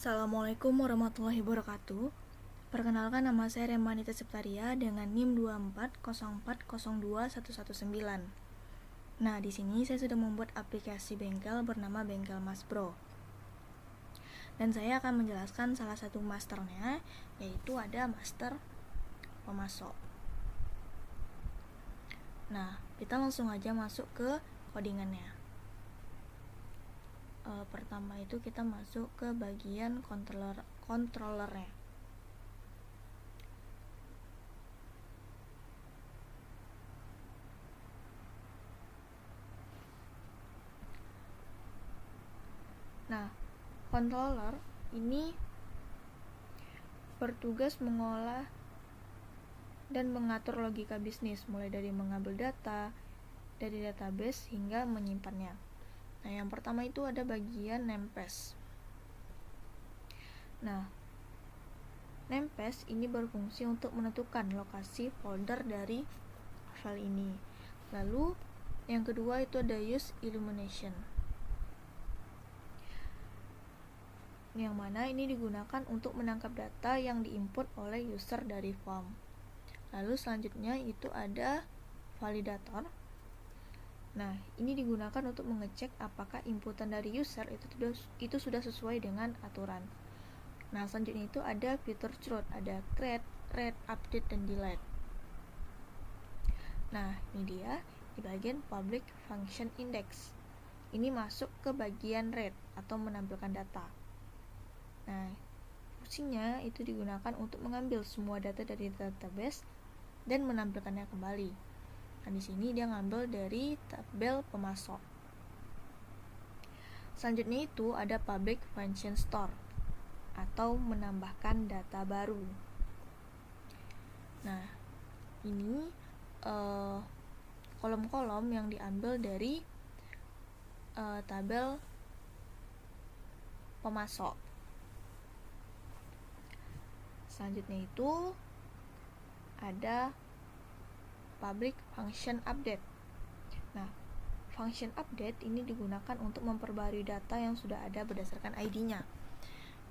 Assalamualaikum warahmatullahi wabarakatuh. Perkenalkan, nama saya Remanita Septaria dengan NIM 2404021119. Nah, di sini saya sudah membuat aplikasi bengkel bernama Bengkel Mas Bro. Dan saya akan menjelaskan salah satu masternya, yaitu ada master pemasok. Nah, kita langsung aja masuk ke codingannya. Pertama itu kita masuk ke bagian controllernya. Nah, controller ini bertugas mengolah dan mengatur logika bisnis, mulai dari mengambil data dari database hingga menyimpannya. Nah, yang pertama itu ada bagian namepage. Nah, namepage ini berfungsi untuk menentukan lokasi folder dari file ini. Lalu, yang kedua itu ada use illumination, yang mana ini digunakan untuk menangkap data yang diinput oleh user dari form. Lalu selanjutnya itu ada validator. Nah, ini digunakan untuk mengecek apakah inputan dari user itu sudah sesuai dengan aturan. Nah, selanjutnya itu ada fitur truth, ada create, read, update, dan delete. Nah, ini dia di bagian public function index. Ini masuk ke bagian read atau menampilkan data. Nah, fungsinya itu digunakan untuk mengambil semua data dari database dan menampilkannya kembali. Nah, di sini dia ngambil dari tabel pemasok. Selanjutnya itu ada public function store atau menambahkan data baru. Nah, ini kolom-kolom yang diambil dari tabel pemasok. Selanjutnya itu ada public function update. Nah, function update ini digunakan untuk memperbarui data yang sudah ada berdasarkan ID-nya.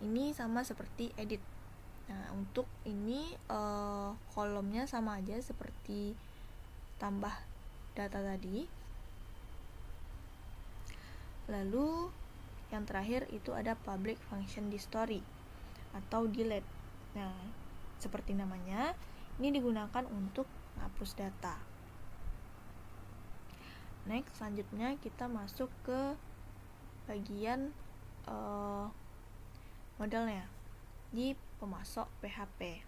Ini sama seperti edit. Nah, untuk ini kolomnya sama aja seperti tambah data tadi. Lalu yang terakhir itu ada public function history atau delete. Nah, seperti namanya, ini digunakan untuk hapus data. Next, selanjutnya kita masuk ke bagian modelnya di pemasok PHP.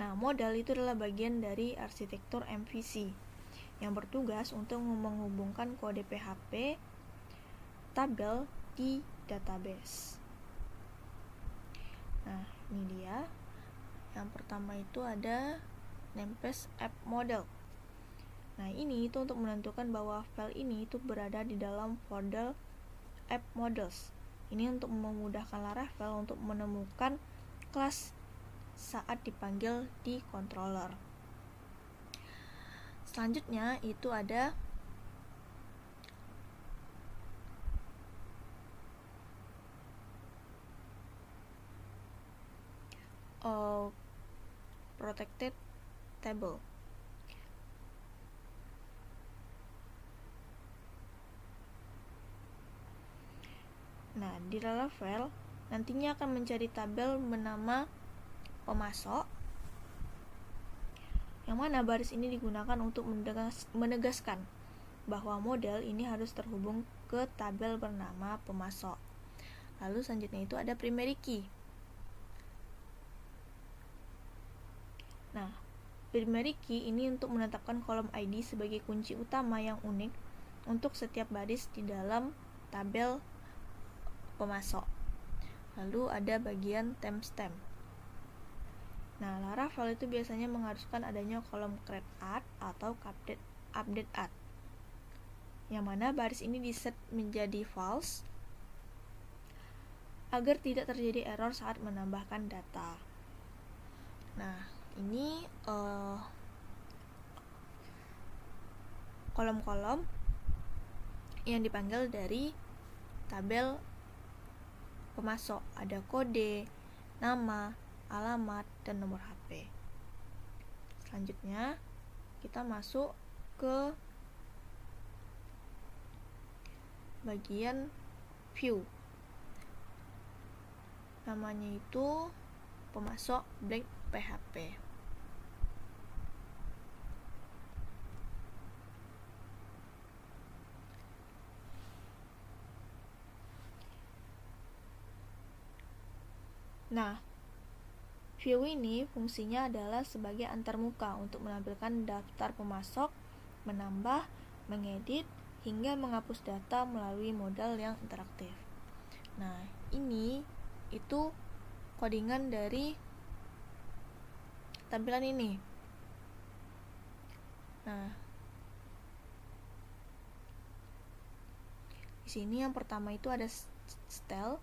Nah, model itu adalah bagian dari arsitektur MVC yang bertugas untuk menghubungkan kode PHP tabel di database. Nah, ini dia. Yang pertama itu ada namepage app model. Nah, ini itu untuk menentukan bahwa file ini itu berada di dalam folder app models. Ini untuk memudahkan Laravel untuk menemukan kelas saat dipanggil di controller. Selanjutnya itu ada protected table. Nah, di Laravel nantinya akan mencari tabel bernama pemasok, yang mana baris ini digunakan untuk menegaskan bahwa model ini harus terhubung ke tabel bernama pemasok. Lalu selanjutnya itu ada primary key. Nah, primary key ini untuk menetapkan kolom ID sebagai kunci utama yang unik untuk setiap baris di dalam tabel pemasok. Lalu ada bagian timestamp. Nah, Laravel itu biasanya mengharuskan adanya kolom create add atau update add, yang mana baris ini diset menjadi false agar tidak terjadi error saat menambahkan data. Nah, ini kolom-kolom yang dipanggil dari tabel pemasok, ada kode, nama, alamat, dan nomor HP. Selanjutnya kita masuk ke bagian view. Namanya itu pemasok blank PHP. Nah, view ini fungsinya adalah sebagai antarmuka untuk menampilkan daftar pemasok, menambah, mengedit, hingga menghapus data melalui modal yang interaktif. Nah, ini itu codingan dari tampilan ini. Nah, di sini yang pertama itu ada style.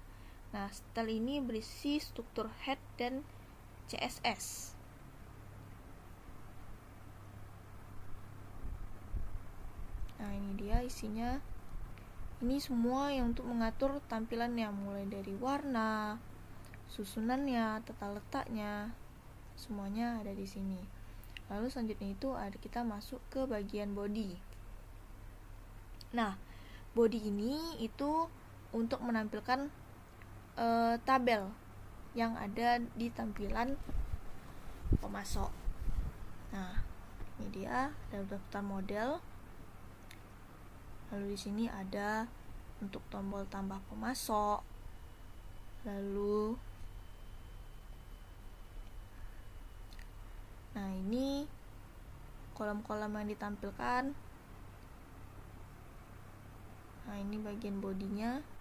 Nah, style ini berisi struktur head dan CSS. Nah, ini dia isinya. Ini semua yang untuk mengatur tampilannya, mulai dari warna, susunannya, tata letaknya, semuanya ada di sini. Lalu selanjutnya itu kita masuk ke bagian body. Nah, body ini itu untuk menampilkan tabel yang ada di tampilan pemasok. Nah, ini dia ada daftar model. Lalu di sini ada untuk tombol tambah pemasok. Lalu nah, ini kolom-kolom yang ditampilkan. Nah, ini bagian bodinya.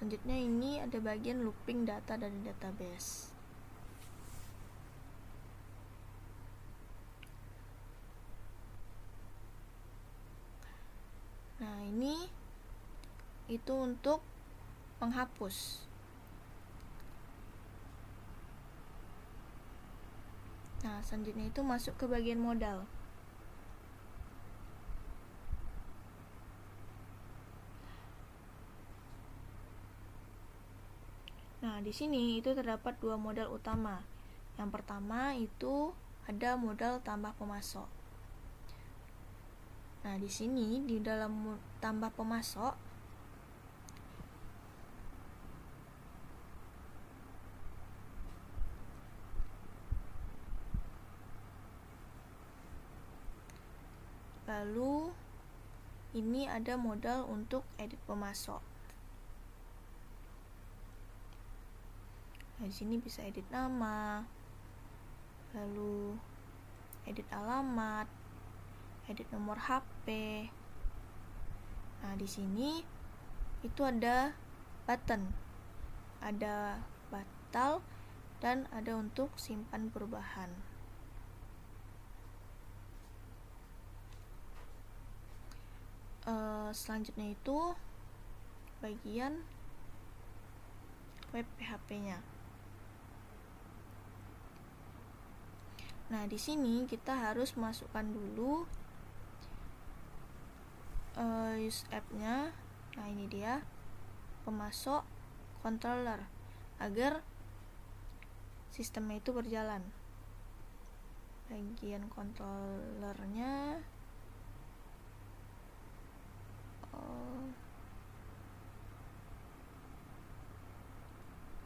Selanjutnya ini ada bagian looping data dari database. Nah, ini itu untuk menghapus. Nah, selanjutnya itu masuk ke bagian modal. Nah, di sini itu terdapat dua modal utama. Yang pertama itu ada modal tambah pemasok. Nah, di sini di dalam tambah pemasok lalu ini ada modal untuk edit pemasok. Nah, di sini bisa edit nama, lalu edit alamat, edit nomor HP. Nah, di sini itu ada button, ada batal, dan ada untuk simpan perubahan. Selanjutnya itu bagian web PHP-nya. Nah, di sini kita harus masukkan dulu use app-nya. Nah, ini dia pemasok controller agar sistemnya itu berjalan. Bagian controllernya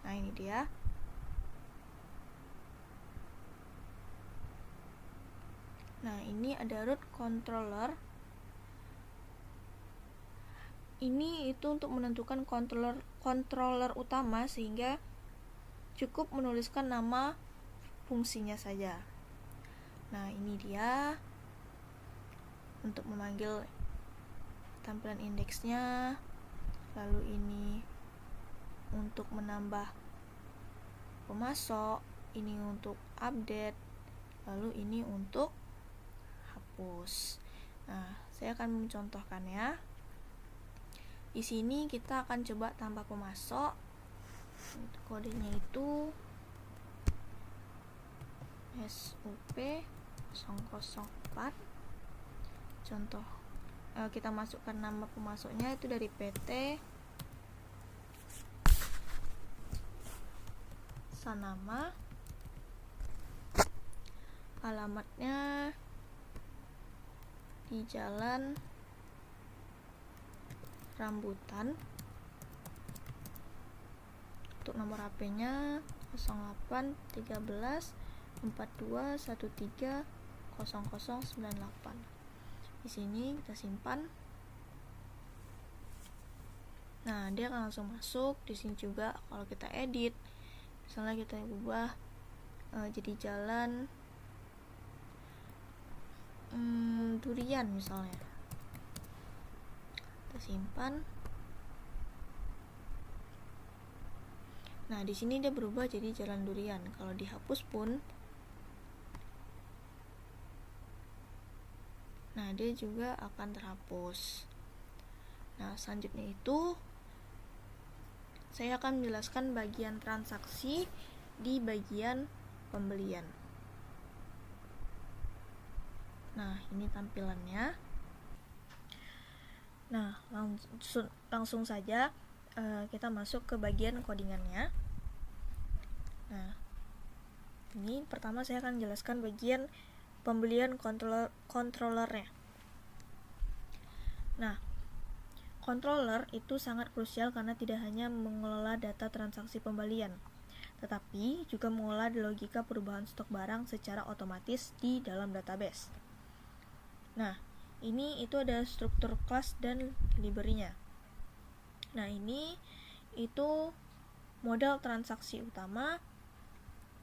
nah, ini dia. Nah, ini ada root controller. Ini itu untuk menentukan controller utama, sehingga cukup menuliskan nama fungsinya saja. Nah, ini dia untuk memanggil tampilan indeksnya. Lalu ini untuk menambah pemasok, ini untuk update, lalu ini untuk hapus. Nah, saya akan mencontohkan ya. Di sini kita akan coba tambah pemasok. Kodenya itu SUP 004. Contoh kita masukkan nama pemasoknya itu dari PT Sanama, alamatnya di Jalan Rambutan, untuk nomor HP-nya 08 13 42 13 0098. Di sini kita simpan. Nah, dia akan langsung masuk. Di sini juga kalau kita edit, misalnya kita ubah jadi jalan durian misalnya, kita simpan. Nah, di sini dia berubah jadi jalan durian. Kalau dihapus pun, nah dia juga akan terhapus. Nah, selanjutnya itu saya akan menjelaskan bagian transaksi di bagian pembelian. Nah, ini tampilannya. Nah, langsung saja kita masuk ke bagian codingannya. Nah, ini pertama saya akan jelaskan bagian pembelian controllernya. Nah, controller itu sangat krusial karena tidak hanya mengelola data transaksi pembelian, tetapi juga mengelola logika perubahan stok barang secara otomatis di dalam database. Nah, ini itu ada struktur kelas dan library-nya. Nah, ini itu model transaksi utama,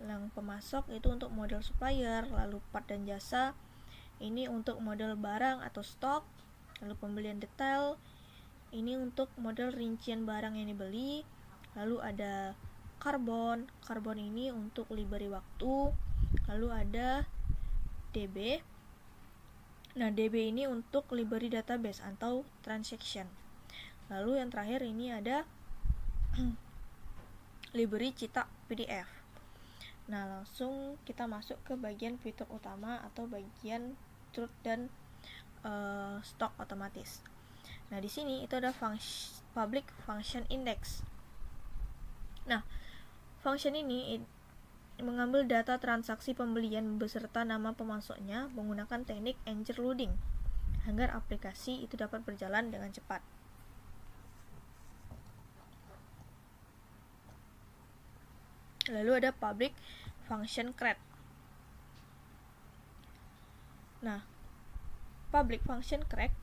yang pemasok itu untuk model supplier, lalu part dan jasa ini untuk model barang atau stok, lalu pembelian detail ini untuk model rincian barang yang dibeli, lalu ada karbon ini untuk library waktu, lalu ada DB. Nah, DB ini untuk library database atau transaction. Lalu yang terakhir ini ada library cetak PDF. Nah, langsung kita masuk ke bagian fitur utama atau bagian truth dan stok otomatis. Nah, di sini itu ada public function index. Nah, function ini mengambil data transaksi pembelian beserta nama pemasoknya menggunakan teknik engine loading agar aplikasi itu dapat berjalan dengan cepat. Lalu ada public function create. Nah, public function create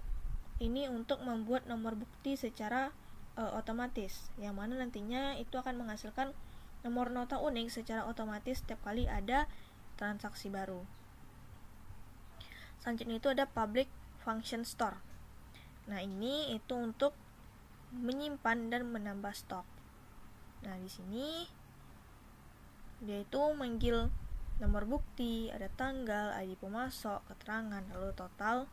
ini untuk membuat nomor bukti secara otomatis, yang mana nantinya itu akan menghasilkan nomor nota unik secara otomatis setiap kali ada transaksi baru. Selanjutnya itu ada public function store. Nah, ini itu untuk menyimpan dan menambah stok. Nah, di sini dia itu manggil nomor bukti, ada tanggal, ID pemasok, keterangan, lalu total.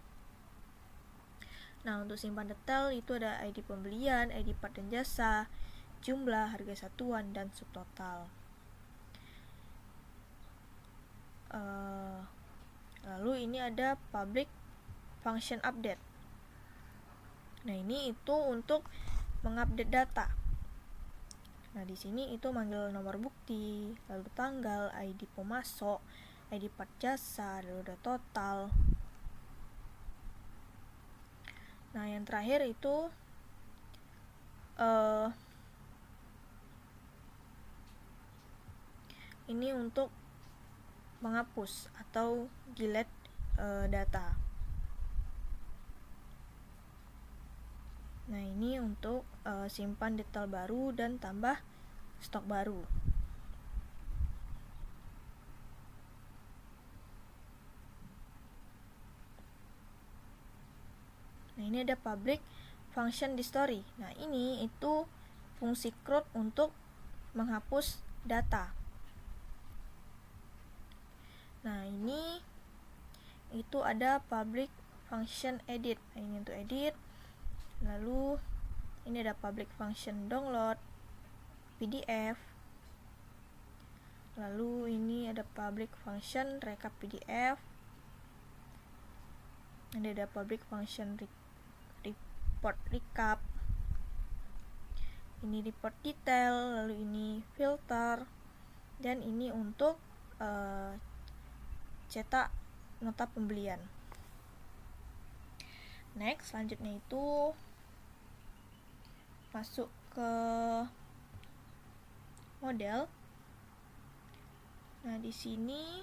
Nah, untuk simpan detail itu ada ID pembelian, ID part dan jasa, jumlah, harga satuan, dan subtotal. Lalu ini ada public function update. Nah, ini itu untuk mengupdate data. Nah, di sini itu manggil nomor bukti, lalu tanggal, ID pemasok, ID part jasa, lalu ada total. Nah, yang terakhir itu ini untuk menghapus atau delete data. Nah, ini untuk simpan detail baru dan tambah stok baru. Nah, ini ada public function history. Nah, ini itu fungsi CRUD untuk menghapus data. Nah, ini itu ada public function edit. Nah, ini untuk edit. Lalu ini ada public function download PDF. Lalu ini ada public function rekap PDF. Ini ada public function report recap, ini report detail, lalu ini filter, dan ini untuk cetak nota pembelian. Next, selanjutnya itu masuk ke model. Nah, di sini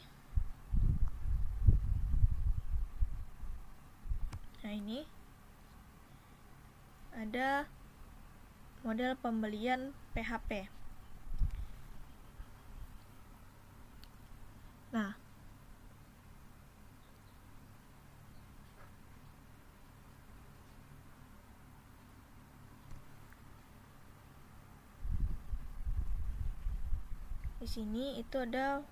ini ada model pembelian PHP. Nah, di sini itu ada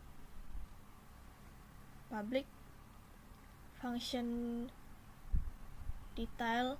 public function detail,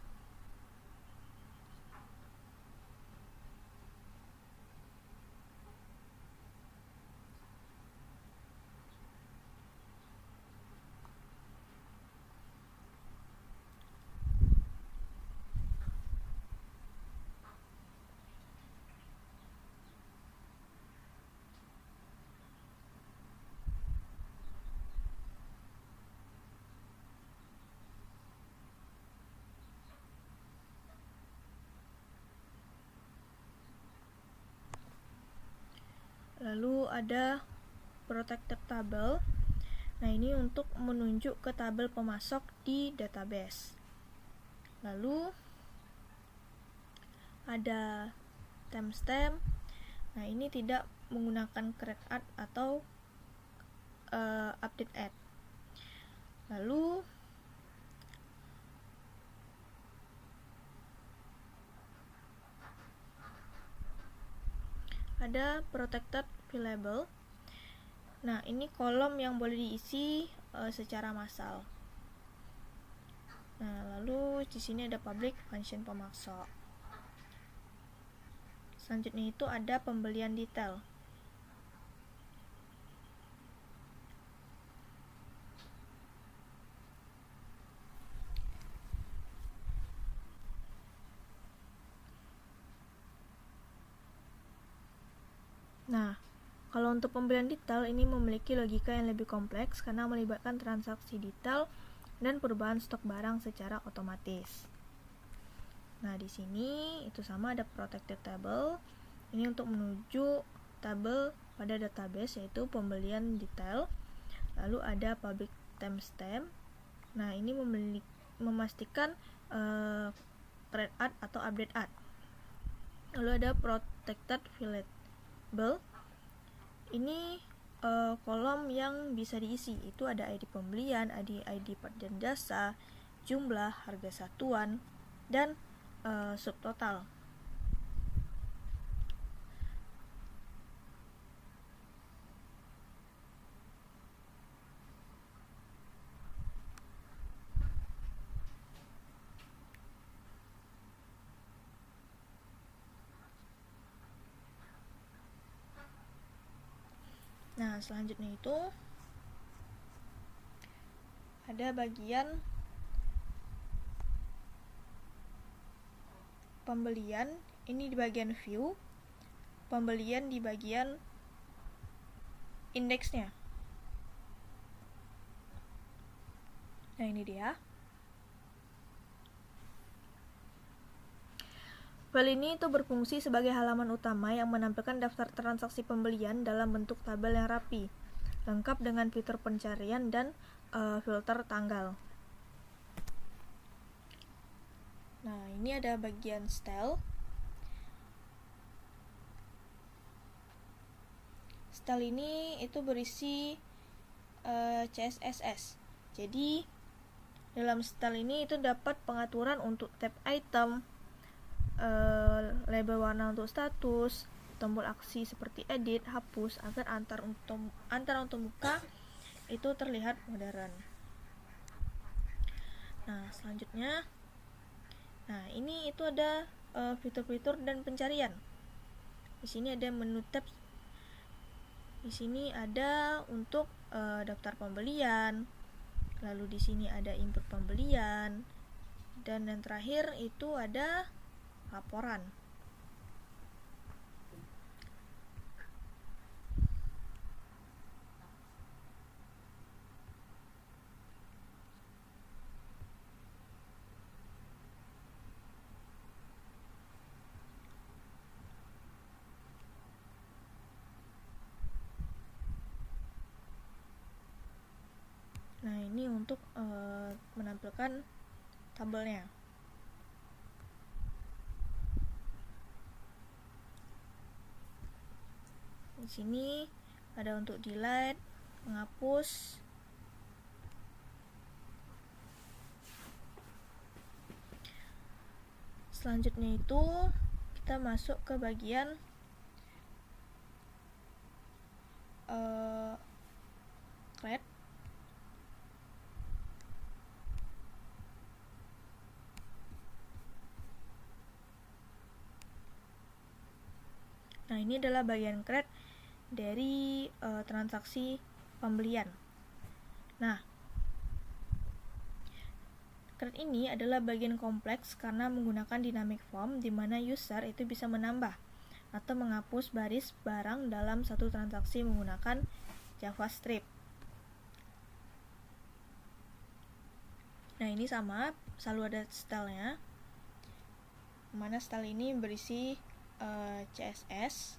lalu ada protected table. Nah, ini untuk menunjuk ke tabel pemasok di database. Lalu ada timestamp. Nah, ini tidak menggunakan create add atau update add. Lalu ada protected variable. Nah, ini kolom yang boleh diisi secara massal. Nah, lalu di sini ada public function pemasok. Selanjutnya itu ada pembelian detail. Nah, kalau untuk pembelian detail ini memiliki logika yang lebih kompleks karena melibatkan transaksi detail dan perubahan stok barang secara otomatis. Nah, di sini itu sama ada protected table. Ini untuk menuju tabel pada database yaitu pembelian detail. Lalu ada public timestamp. Nah, ini memastikan create add atau update add. Lalu ada protected variable. Ini kolom yang bisa diisi. Itu ada ID pembelian, ID part dan jasa, jumlah, harga satuan, dan subtotal. Nah, selanjutnya itu ada bagian pembelian, ini di bagian view, pembelian di bagian indeksnya. Nah, ini dia. File ini itu berfungsi sebagai halaman utama yang menampilkan daftar transaksi pembelian dalam bentuk tabel yang rapi, lengkap dengan fitur pencarian dan filter tanggal. Nah, ini ada bagian style. Style ini itu berisi CSS. Jadi, dalam style ini itu dapat pengaturan untuk tab item, label warna untuk status, tombol aksi seperti edit, hapus, agar antar untuk muka itu terlihat modern. Nah, selanjutnya, nah ini itu ada fitur-fitur dan pencarian. Di sini ada menu tab. Di sini ada untuk daftar pembelian. Lalu di sini ada input pembelian, Dan yang terakhir itu ada laporan. Nah, ini untuk menampilkan tabelnya. Di sini ada untuk delete, menghapus. Selanjutnya itu kita masuk ke bagian create. Nah, ini adalah bagian create dari transaksi pembelian. Nah, create ini adalah bagian kompleks karena menggunakan dynamic form di mana user itu bisa menambah atau menghapus baris barang dalam satu transaksi menggunakan JavaScript. Nah, ini sama, selalu ada stylenya. Mana style ini berisi CSS.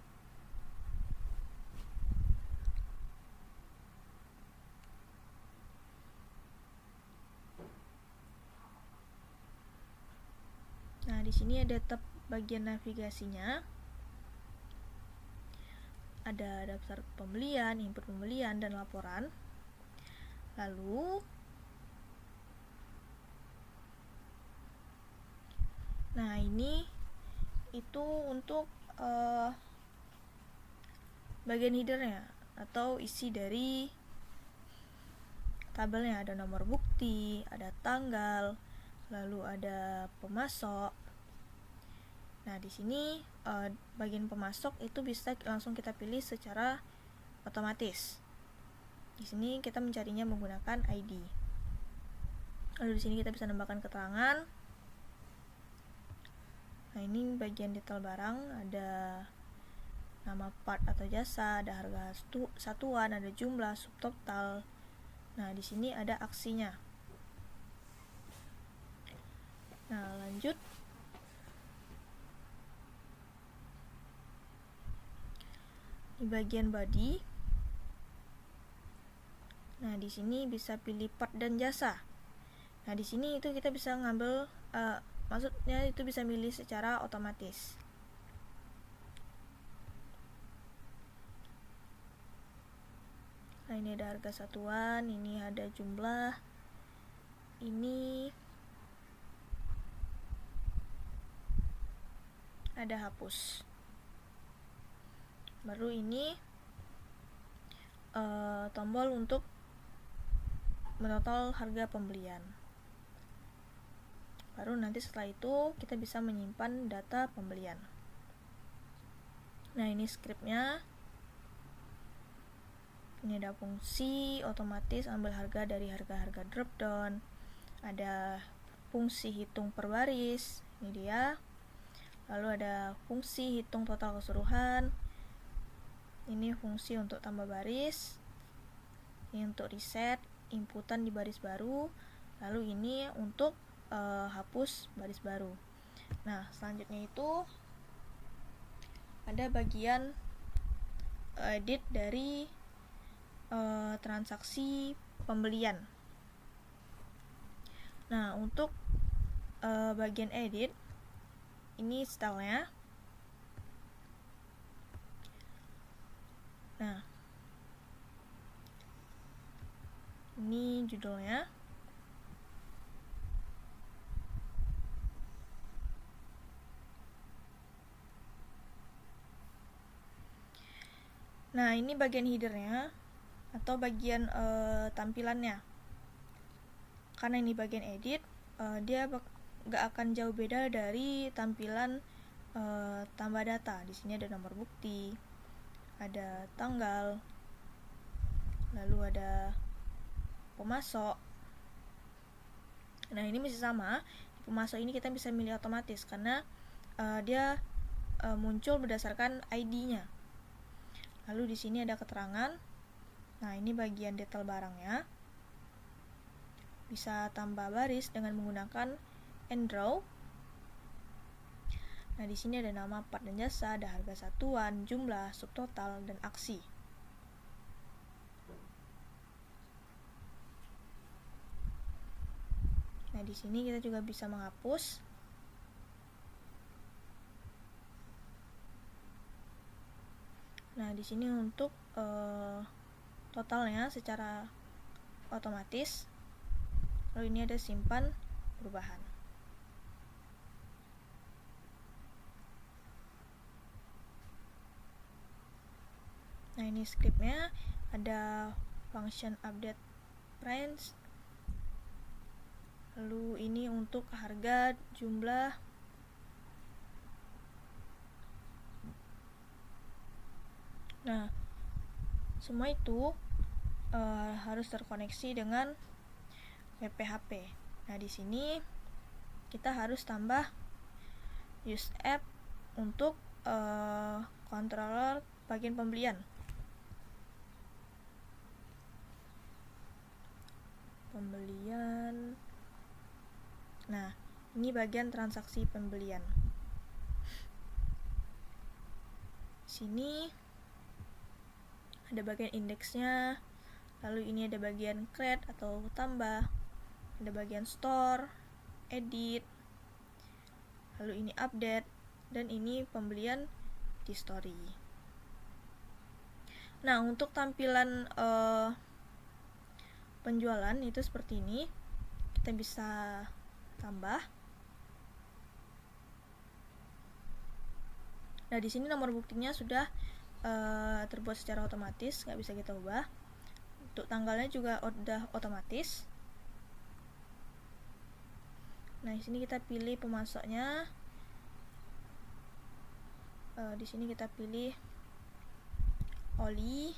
Nah, di sini ada tab bagian navigasinya. Ada daftar pembelian, input pembelian, dan laporan. Lalu nah, ini itu untuk bagian headernya atau isi dari tabelnya. Ada nomor bukti, ada tanggal, lalu ada pemasok. Nah, di sini bagian pemasok itu bisa langsung kita pilih secara otomatis. Di sini kita mencarinya menggunakan ID. Lalu di sini kita bisa nambahkan keterangan. Nah, ini bagian detail barang, ada nama part atau jasa, ada harga satuan, ada jumlah, subtotal. Nah, di sini ada aksinya. Nah, lanjut. Di bagian body. Nah, di sini bisa pilih part dan jasa. Nah, di sini itu kita bisa ngambil maksudnya itu bisa milih secara otomatis. Nah, ini ada harga satuan, ini ada jumlah, ini ada hapus. Baru ini tombol untuk menotal harga pembelian. Baru nanti setelah itu kita bisa menyimpan data pembelian. Nah, ini scriptnya. Ini ada fungsi otomatis ambil harga dari harga-harga dropdown. Ada fungsi hitung per baris, ini dia. Lalu ada fungsi hitung total keseluruhan. Ini fungsi untuk tambah baris. Ini untuk reset inputan di baris baru. Lalu ini untuk hapus baris baru. Nah, selanjutnya itu ada bagian edit dari transaksi pembelian. Nah, untuk bagian edit ini stylenya. Nah, ini judulnya. Nah, ini bagian headernya atau bagian tampilannya. Karena ini bagian edit, dia gak akan jauh beda dari tampilan tambah data. Di sini ada nomor bukti, ada tanggal, lalu ada pemasok. Nah, ini masih sama. Di pemasok ini kita bisa milih otomatis karena dia muncul berdasarkan ID-nya. Lalu di sini ada keterangan. Nah, ini bagian detail barangnya. Bisa tambah baris dengan menggunakan and draw. Nah, di sini ada nama part dan jasa, ada harga satuan, jumlah, subtotal, dan aksi. Nah, di sini kita juga bisa menghapus. Nah, di sini untuk totalnya secara otomatis. Lalu ini ada simpan perubahan. Nah, ini scriptnya ada function update price. Lalu ini untuk harga, jumlah. Nah, semua itu harus terkoneksi dengan WP-HP. Nah, di sini kita harus tambah use app untuk controller bagian pembelian. Nah, ini bagian transaksi pembelian. Sini ada bagian indeksnya, lalu ini ada bagian create atau tambah, ada bagian store, edit, lalu ini update, dan ini pembelian di story. Nah, untuk tampilan penjualan itu seperti ini. Kita bisa tambah. Nah, di sini nomor buktinya sudah terbuat secara otomatis, nggak bisa kita ubah. Untuk tanggalnya juga udah otomatis. Nah, di sini kita pilih pemasoknya. Di sini kita pilih oli.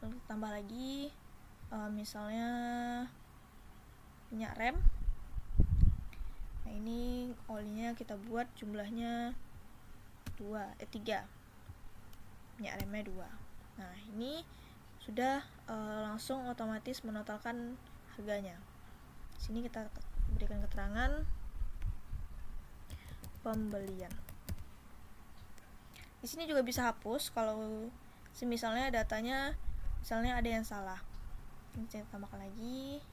Lalu tambah lagi misalnya minyak rem. Nah, ini olinya kita buat jumlahnya 3, minyak remnya 2. Nah, ini sudah langsung otomatis menotalkan harganya. Sini kita berikan keterangan pembelian. Di sini juga bisa hapus kalau misalnya datanya misalnya ada yang salah. Ini saya tambahkan lagi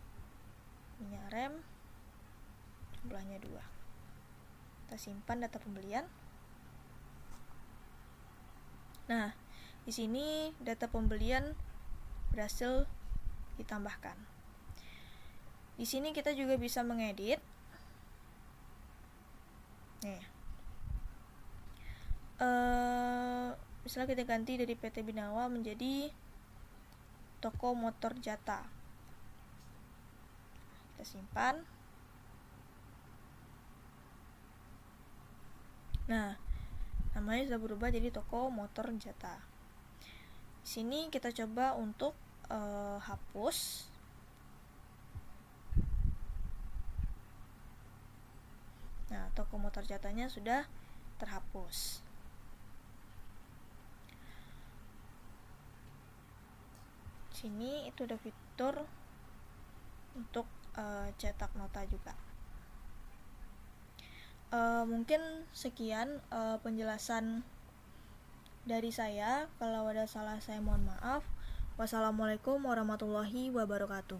minyak rem jumlahnya 2. Kita simpan data pembelian. Nah, di sini data pembelian berhasil ditambahkan. Di sini kita juga bisa mengedit. Nih. Misalnya kita ganti dari PT Binawa menjadi Toko Motor Jata. Kita simpan. Nah, namanya sudah berubah jadi Toko Motor Jata. Di sini kita coba untuk hapus. Nah, Toko Motor Jatanya sudah terhapus. Sini itu ada fitur untuk cetak nota juga. Mungkin sekian penjelasan dari saya. Kalau ada salah saya mohon maaf. Wassalamualaikum warahmatullahi wabarakatuh.